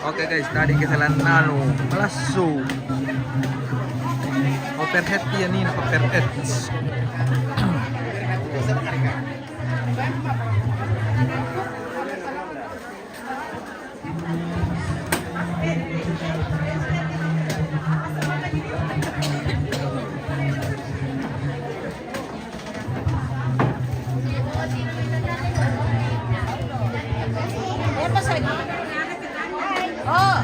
Oke guys, tadi kesalahan nalo malasu. Overhead dia nih, overhead. Oh,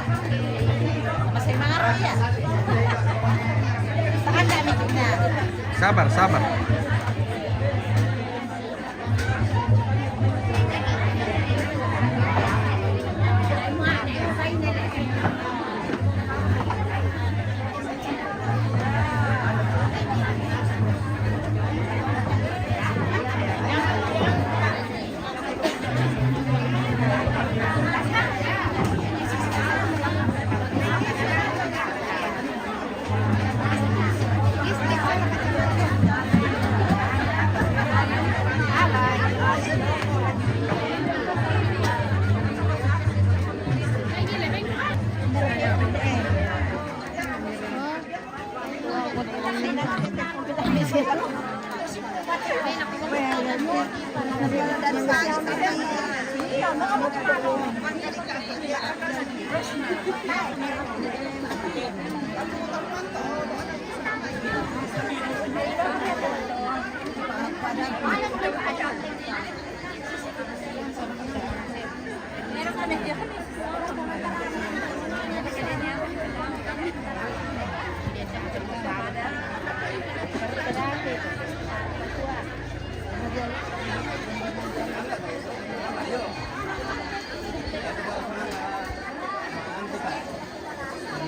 masih marah ya? Tahan tak mikirnya? Sabar, sabar.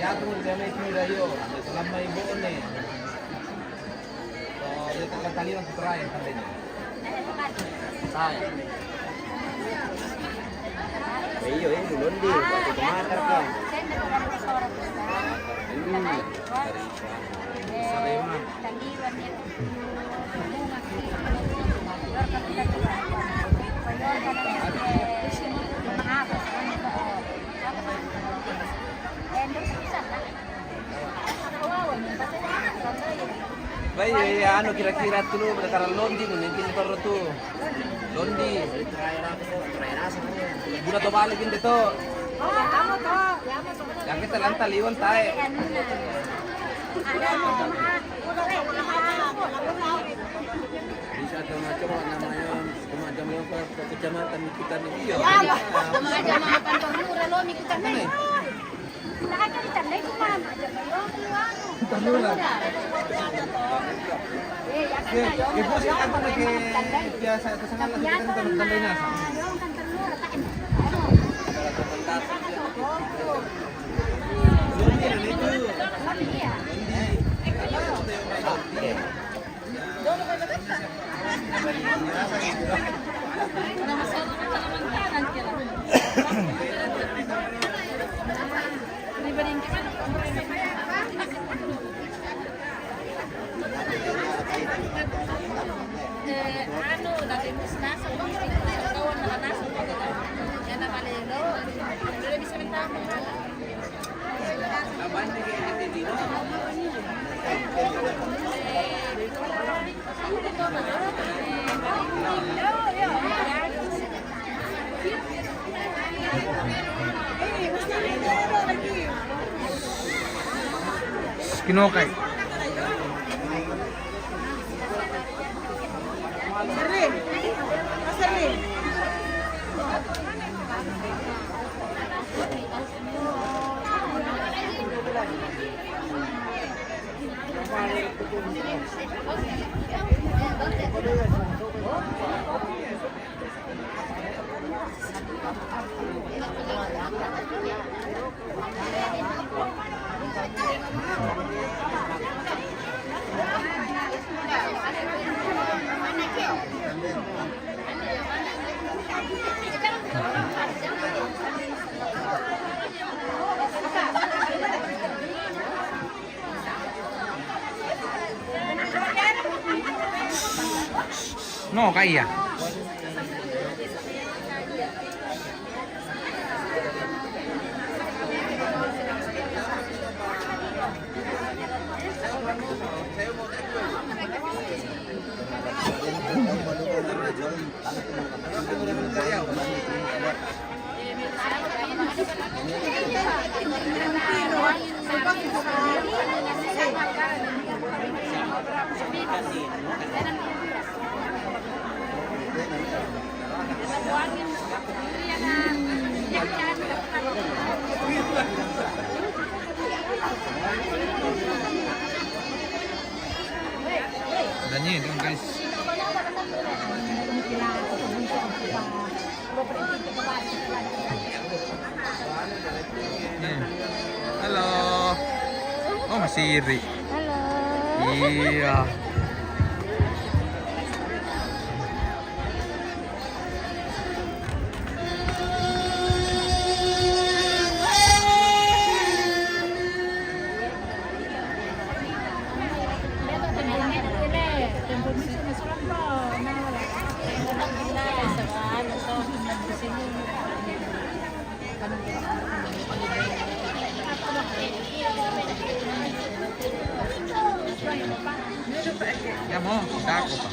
Ya tuh jangan kira yo, selama ibu nih. Oh, itu kali yang terakhir katanya. Saya. Iyo ini belum di, waktu kemarin kan. Ini dari Sleman. Baik, ya, anu kira-kira dulu berdasarkan Londi mungkin baru tuh Londi. Budak tuh balikin deh tuh. Yang kita lantai liwan tay. Bisa ada macam namanya semacam yang ke kecamatan kita nih. Iya. Semacam kantor lurah lo kita nih. Lahat ka kita nih kuman. Tanula. Ibu sih kan lagi biasa kesengan lagi kan tandanya. Anu, dari musnah sama kawan anak yang namanya lo, udah bisa minta Kinokay. Sering, sering. No, kaya. Siri. Halo. Iya. Ya mo, dako pa.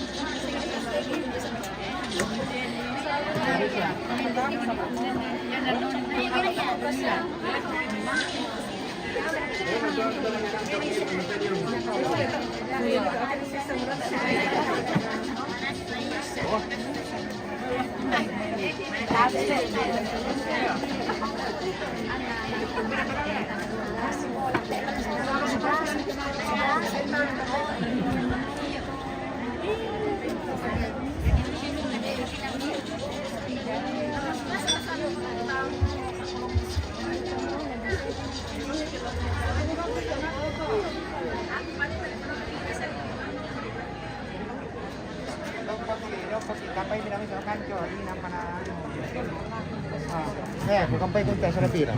Kung kampay kung tayo sa natira.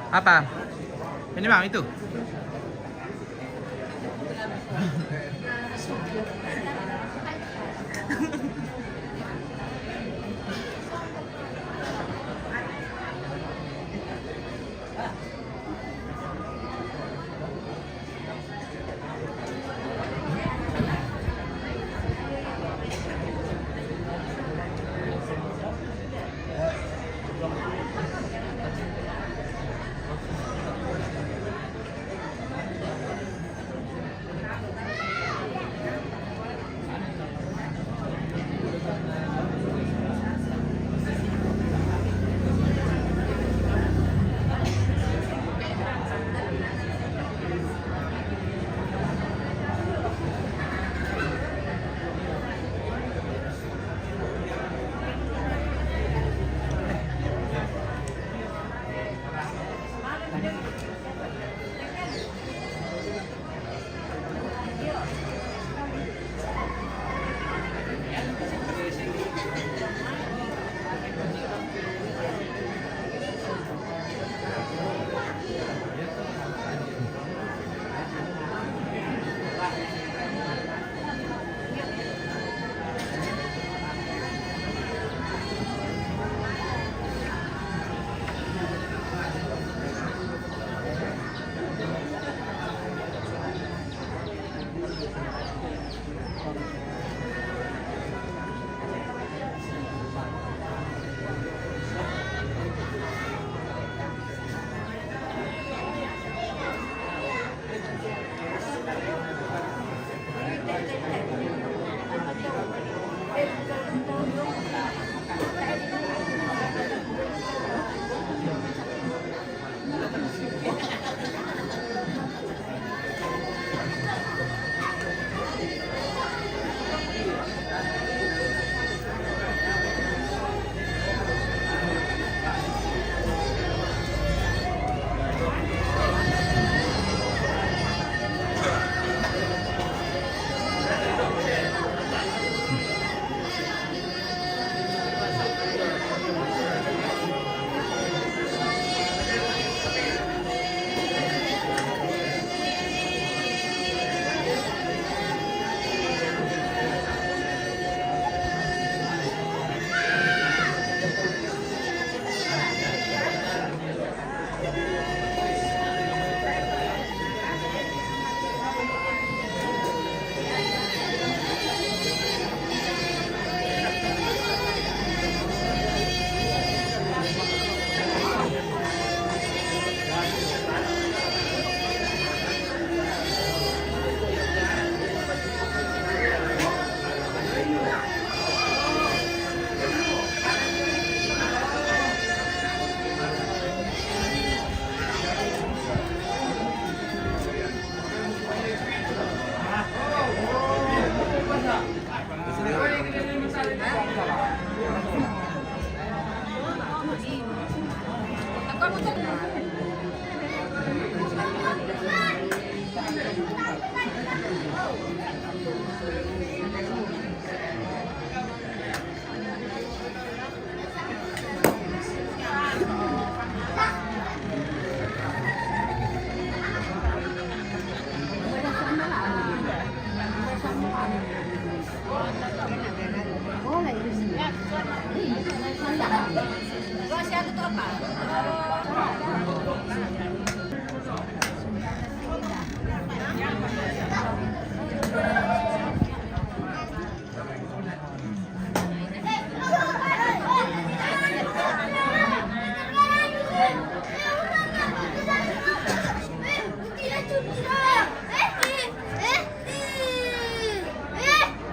Apa? Ini bang itu.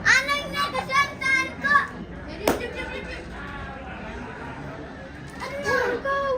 Anaknya kesantan kok. Aduh, kau.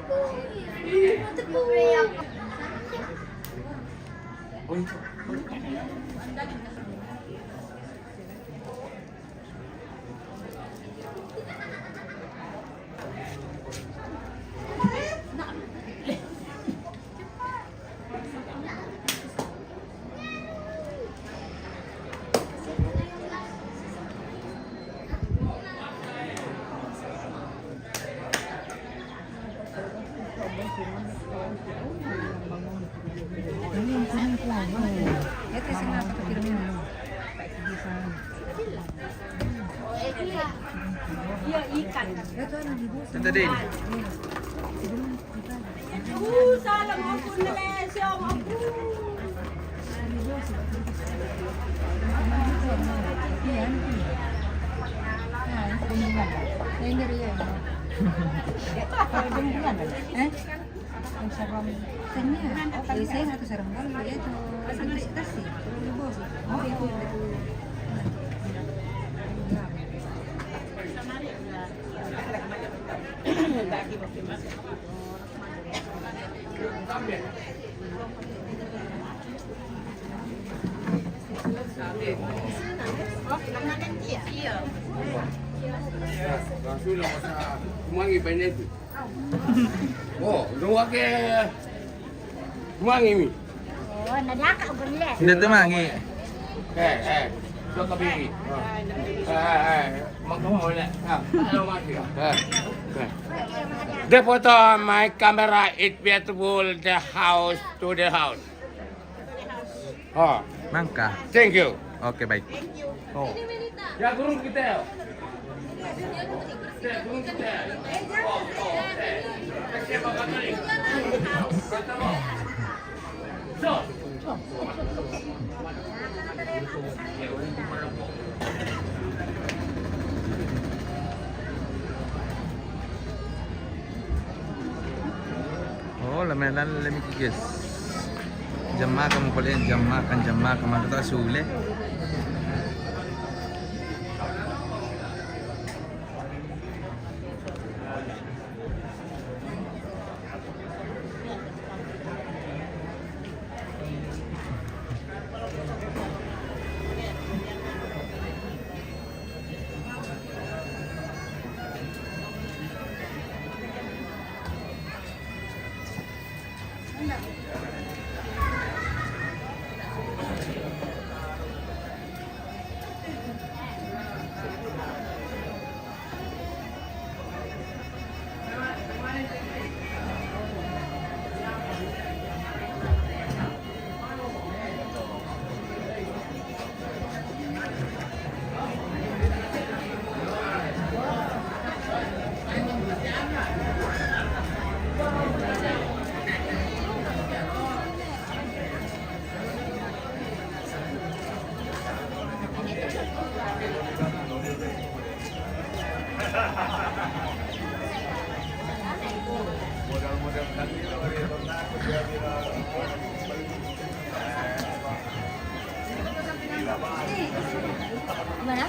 Tanda din. Salam aku Malaysia aku. Sudah masa kumangi pendek tu. Oh, dua ke kumangi mi. Oh, nadaka boleh. Hindi tumangi. Dua kabiri. Makamu boleh. Hello mati. The photo on my camera it beautiful the house to the house. Oh, Mangka. thank you. Oke, baik. Oh. Ya gurung kita ya. Gurung kita. Oh. Siapa kata ni? Kata mo. So. Oh, lamian guys. Jam makan mo pala yan. Jam makan. Manta sule. Gimana?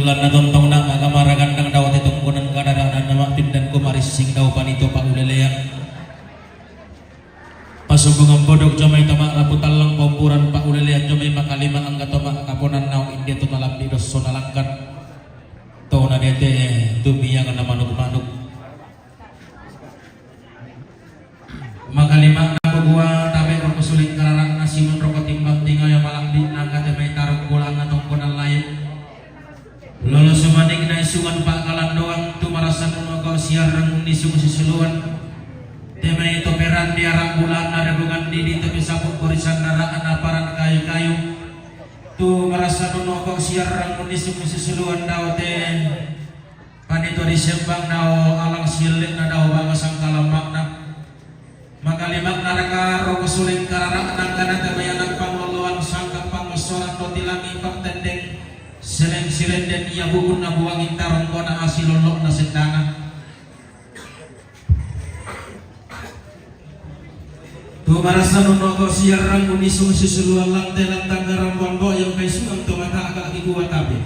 Ulan na tontong na magamaragan ng daw titong kunan kadaraanan na mapindan ko marising daw panito pa uleleya. Pasubong ang bodog jomay tama raputal lang pampuran pa uleleya jomay makalima ang gatoma kapunan naw hindi to malambi dos so nalangkan. To na dete tubiyangan na manug-manug. Makalima na bubuwa tabi ko sulit kararang na simon roko timbang tingaw yang malakdi na kate may tarong bulang na tongkonan layo. Lolo sumaning na isungan pa kalan doang tumarasan mo ko siarang nisung sisuluan. Temay ito peran diarang bulan na regungan di dito bisapok korisan naraan na paran kayu-kayu. Tumarasan mo ko siarang nisung sisuluan daw te panito disembang daw alang silik na daw bangasang kalamak na. Makalimak naraka ro kesuling kararang nang kana temay anak pangluluan sangka pangosoran do tilangi pagtendeng. Silen-silen dan ia bubun na buangin tarong ko na asilolok na sendangan. Tumarasan uno ko siarang unisung sisuluan lang telang tanggarang bondo yang kaisuang tumata agak iguwa tabi.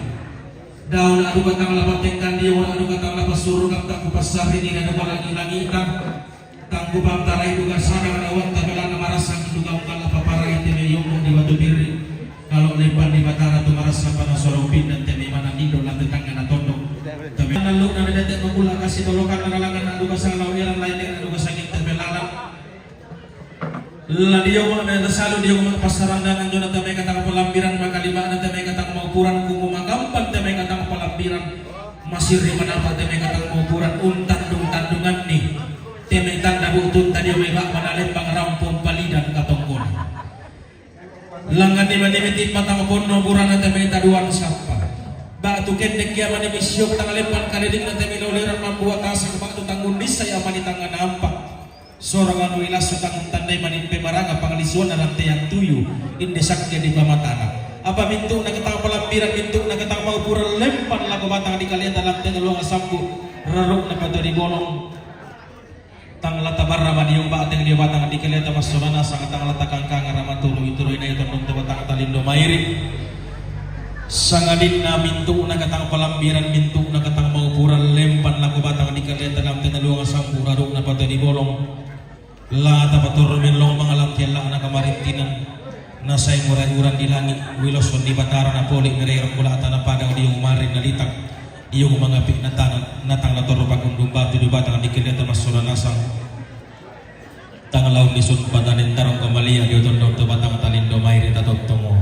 Daun adu katang lapat tengkan dia adu katang lapas suruh kang kupasar ini ada lagi tang kubang tarai duga sadang awang tabelan marasang duga ungkal apa parai teme yomong di batu biri. Kalau lepan di batara tu marasa pada soropin dan teme mana nido lang tetangga na tondok. Tapi lalu na detek mengula kasih tolokan nalangan adu kasang lawiran lain dengan adu kasang tebelalan. Lah dia mo na salo dia mo pasaran dan jona teme katang pelampiran makalima na teme katang maupuran kumu magampan teme katang pelampiran masih ri manapa teme katang maupuran tandungan ni. Teme tanda butut tadi may bak manalin pangrampong palidan katongkon. Langan di mana metit matang bono burana teme taduan sapa. Batu kendek kia mana misyok tangalepan kaleding na teme loleran mambuat kasang batu tanggun disa ya mani tangan nampak. Sorangan wilas sutang tandai manin pemaraga panglisuan na rantai tuyu indesak dia di pamatana. Apa mintu na ketang pelampiran mintu na ketang mau pura lempan lagu batang di kalian dalam tengah luang sampu raruk na pada di bolong. Tang lata barra madiung ba ateng dia batang di keleta masonana sang tang lata kangkang ramatulu ituroy na ito nung batang talindo mairi sangadin na mintu na katang palambiran mintu na katang maupuran lempan laku batang di keleta dalam tenaluang sampura ruk na pato di bolong la tapatur min long mga lampian lang na kamarintinan nasay muran-uran di langit wiloson di batara na polik nirerang kulata na padang di yung marin na litang iyong mga pinatanan natang natoro pagundong batu di batang di keleta masonana sang tangalaw ni sun patanin tarong kamalia di utong to batang talindo mairi tatottomo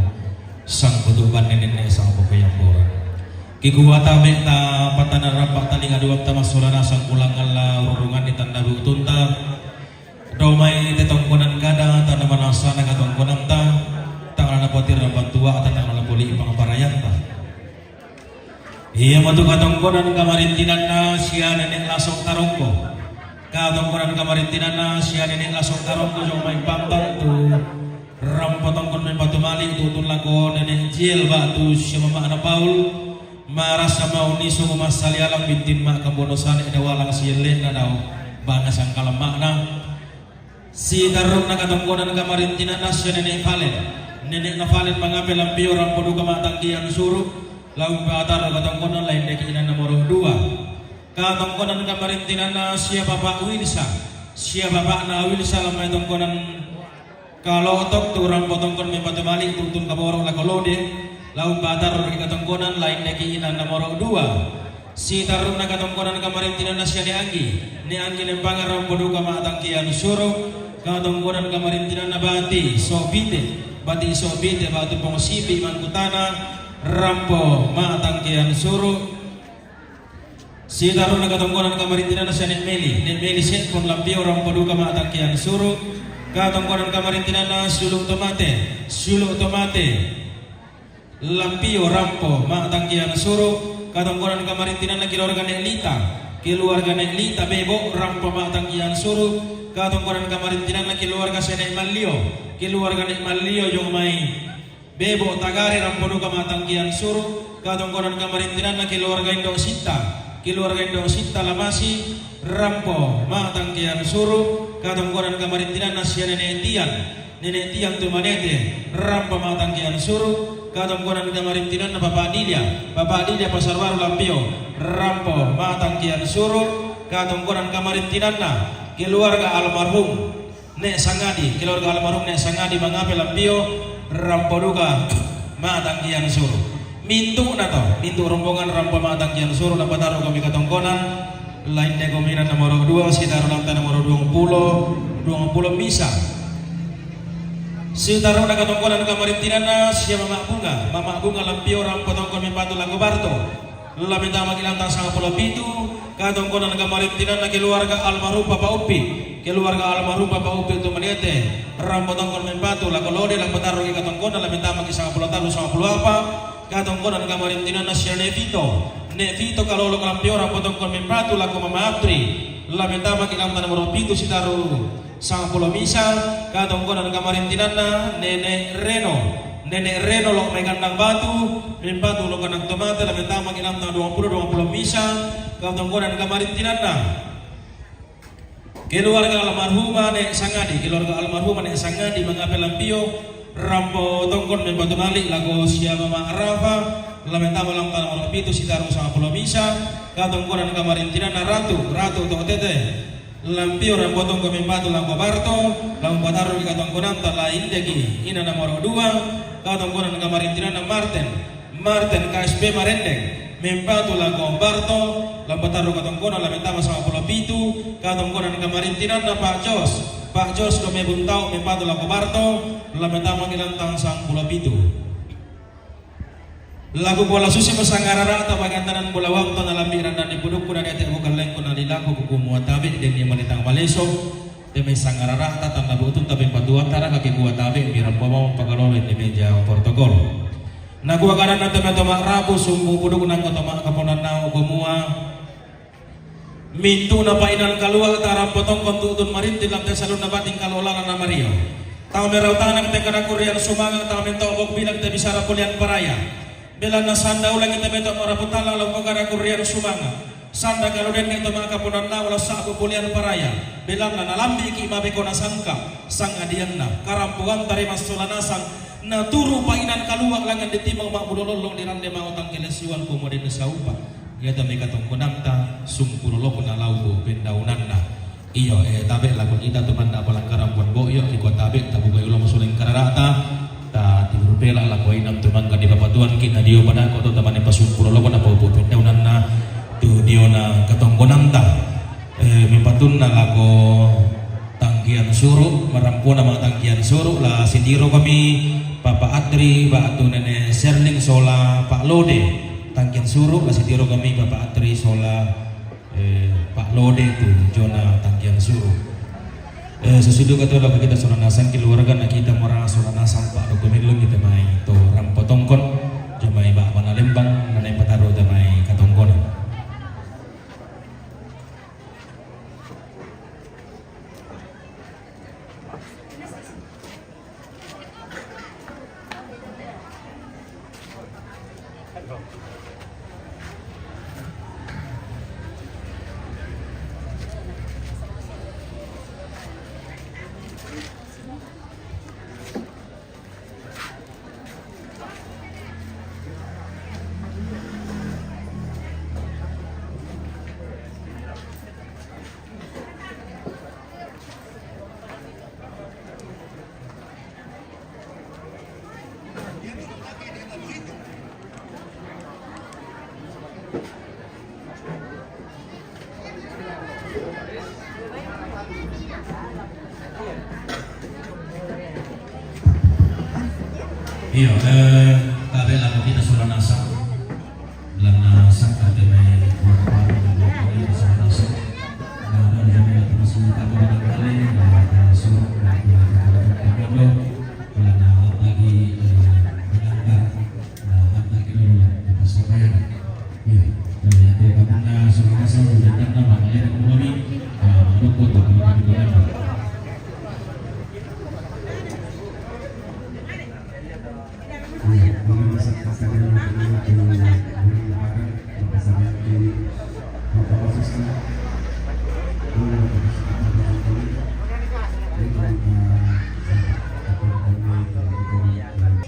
sang putuban nenen sang pupayang bora kikuwa tame ta patanan rapak talinga duwag ta masolana sang kulangan la urungan di tanda butunta domay tetongkonan kada tanaman asana katongkonan ta tangan na potir na bantua at tangan na puli ipangaparayan ta iya matu katongkonan kamarintinan na siya nenen lasong tarongko katongkonan kamarintinan na siya nenen lasong tarongko yung may pambang tu rampotongkon may patumali tutun lako nenen jil batu siya mama na paul marasa mauniso masali alang bintin ma kambonosan edawalang siyele na daw bangas ang kalamak na si darong na katongkonan kamarintinan na siya nenen na falen mangapel ang piyo rampodo kamatang kiyang suru laung batar katongkonan lain dekinan nomor 2 katongkonan kamarintinan na siya bapak Wilsa siya bapak na Wilsa lamay tongkonan kalau otok turang potongkon may patumali tutun kaborong na kolode laung batar katongkonan lain dekinan nomor 2 si tarong na katongkonan kamarintinan na siya ni Anggi lempangan rampodo kamatang kian suro katongkonan kamarintinan na bati sobite batu pongsipi mangkutana rampo matang kian suru si tarong nagatongkonan kamarintinan na siya Meli set pun lampio rampo duka matang kian suru katongkonan kamarintinan na suluk tomate lampio rampo matang kian suru katongkonan kamarintinan na keluarga Nelita bebo rampo matang kian suru katongkonan kamarintinan na keluarga Nek Malio yung may bebo tagari rampodo kamatang kian suru katongkonan kamarintinan na keluarga Indong Sinta lamasi rampo matang kian suru katongkonan kamarintinan na siya Nenek Tiang tumanete rampo matang kian suru katongkonan kamarintinan na Bapak Dilia Pasar Baru Lampio rampo matangkian suruh katongkonan kamarintinan na keluarga almarhum Nek Sangadi mangapel Lampio rampo duka matangkian suruh mintu rombongan rampo matangkian suruh dapat taruh kami katongkonan lain negominan nomor 2 sekitar lantai nomor 20 misa sekitar na katongkonan kamarintinan siya mama bunga Lampio rampo tongkon mempatu lago Barto lamenta magilantang sang pulau pitu katongkonan kamarintinan na keluarga almarhum Papa Upi itu menete rampo tongkon mempatu lago Lode lago taruh ke katongkonan lamenta magisang pulau talu sang pulau apa katongkonan kamarintinan na siya Nevito kalau lo Lampio rampo tongkon mempatu lago Mama Apri lamenta magilantang nomor pitu sitaru sang pulau misa katongkonan kamarintinan na Nenek Reno lo may kandang batu mempatu lo kanang tomate lamenta magilantang 20 misa katongkonan kamarintinan na keluarga almarhumah Nek Sangadi mangapel Lampio rampo tongkon mempatu malik lago siya Mama Arafa lamenta malang tanah orang pitu sitaru sang pulau misa katongkonan kamarintinan na Ratu to tete Lampio rampo tongkon mempatu lago Barto lampu taruh di katongkonan lain degi ina nomor 2 katongkonan kamarintinan na Martin KSB Marendeng mempatu lago Barto lampu taruh katongkonan lamenta sang pulau pitu katongkonan kamarintinan na Pak Jos do mebuntau mempatu lago Barto lamenta magilantang sang pulau pitu lagu bola susi masangarara tabagantanan bola waktu na lambiran dan ibuduk kuna dete bukan lengko na lilaku kuku muatabe den yang menitang maleso demi sangarara tanda butun tabe paduan tara kaki gua tabe biram bawa pagalolin di meja protokol na gua kanan na teme tomak rabu sumbu buduk nang tomak kaponan nau gumua mintu na painan kalua taram potong kontutun marinti lam tesalun na bating kalola na Mario tau merau tanang tekana kurian sumangang tau mento obok bilang te bisara pulian paraya bela na sanda ulang kita beto maraputala lalu kagara kurian sumanga sanda kalau den kita makapunan na wala sabu pulian paraya bela na nalambi ki mabe kona sangka sang adianna karampuan tari masulana sang na turu painan kaluang langan ditimang makbulolong di rande mautang kelesiwan kumodin saupa ya demi katongkonam ta sungkurolo kuna laubu pendaunanna iyo tabe lagu kita tuman da palang karampuan boyo iko tabe tabuga ulo masuling kararata ta tibrupela la ko inam tuman ka di papatuan kita dio pada ko to tamane pasumpuro lo na po pendaunan na tu dio na katongkonan ta mipatun na lago tangkian suru marampuna mga tangkian suru la sindiro kami Papa Atri Pak Nene Serling Sola Pak Lode tangkian suru la sindiro kami Papa Atri Sola Pak Lode tu jona tangkian suru sesudah kata lah kita suranasan keluarga nak kita merang suranasan pak dokumen lu kita mai to rampo tongkon jamai bak mana lembang nanai pataru jamai katongkon Iya, tabe lagu kita suranasan lana sangka deme kuarpar kita suranasan dan jamilah termasuk taburan kali dan suruh dan lana lagi menangkap lagi dulu di Surabaya. Iya, jadi karena suranasan sudah datang makanya ekonomi luput dari ekonomi.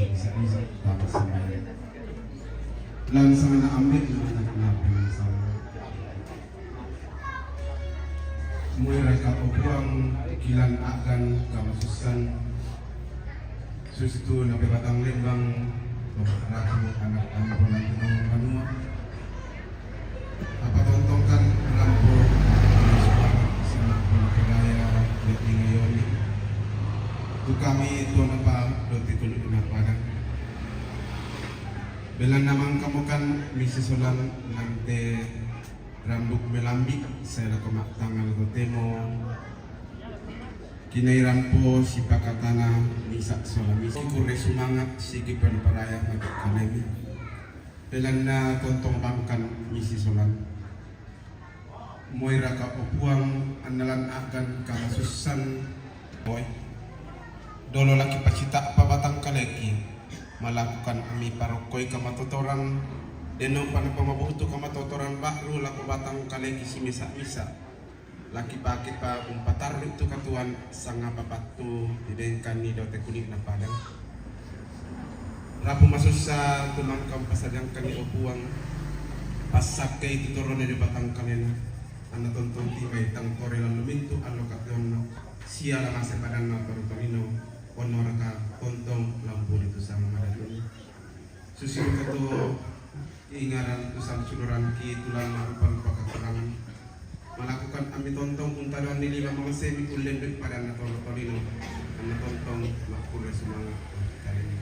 bisa dapat sembahyang. Langsung na ambil na anak na pinasama. Mui reka opuang kilan akan kamasusan sustu na bebatang lembang raku anak ampo na tinong kanua. Apa tontongkan lampu sana pengkaya di ngayon. Tu kami itu apa doti tuluk na padang. Belang namang kamu kan misi solan nanti rambut melambik saya lakukan tangan ke temo kinairan po si pakatana misa solan misi kure semangat sigi perparaya agak kalemi belang na tontong bangkan misi solan moira ka opuang andalan akan kamasusan boy dolo laki pacita pabatang kaleki melakukan ami parokoy kamatotoran denong panapamabuto kamatotoran bakro laku batang kaleki si misa-misa laki pakit pa umpatar itu katuan sanga papatu didengkan ni dote kuning na padang rapu masuk sa tulang kampasadang kani opuang pasak kay tuturo ni batang kalena ana tonton timay tang korela lumintu alo katuan siya lang sa padang na parutorino honor ka tontong lampu itu sama madatun susul kato ingaran usang suluran ki tulang marupan pakakurangan melakukan ambil tontong untalan ni lima mga semi ulen pada na torino na tontong makure semangat kali ini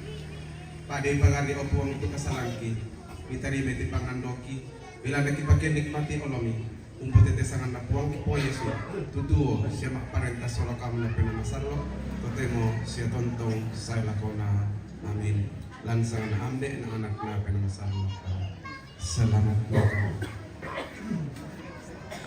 pada pagari opuang itu kasalangki mitari meti pangandoki bila nakipakai nikmati olomi umpot tetesangan na puang ki po Yesu tutuo siya makparentas solo kamu na pinamasarlo totemo siya tontong saya lakona namin lansang na amde ng anak na pinamasarlo salamat po.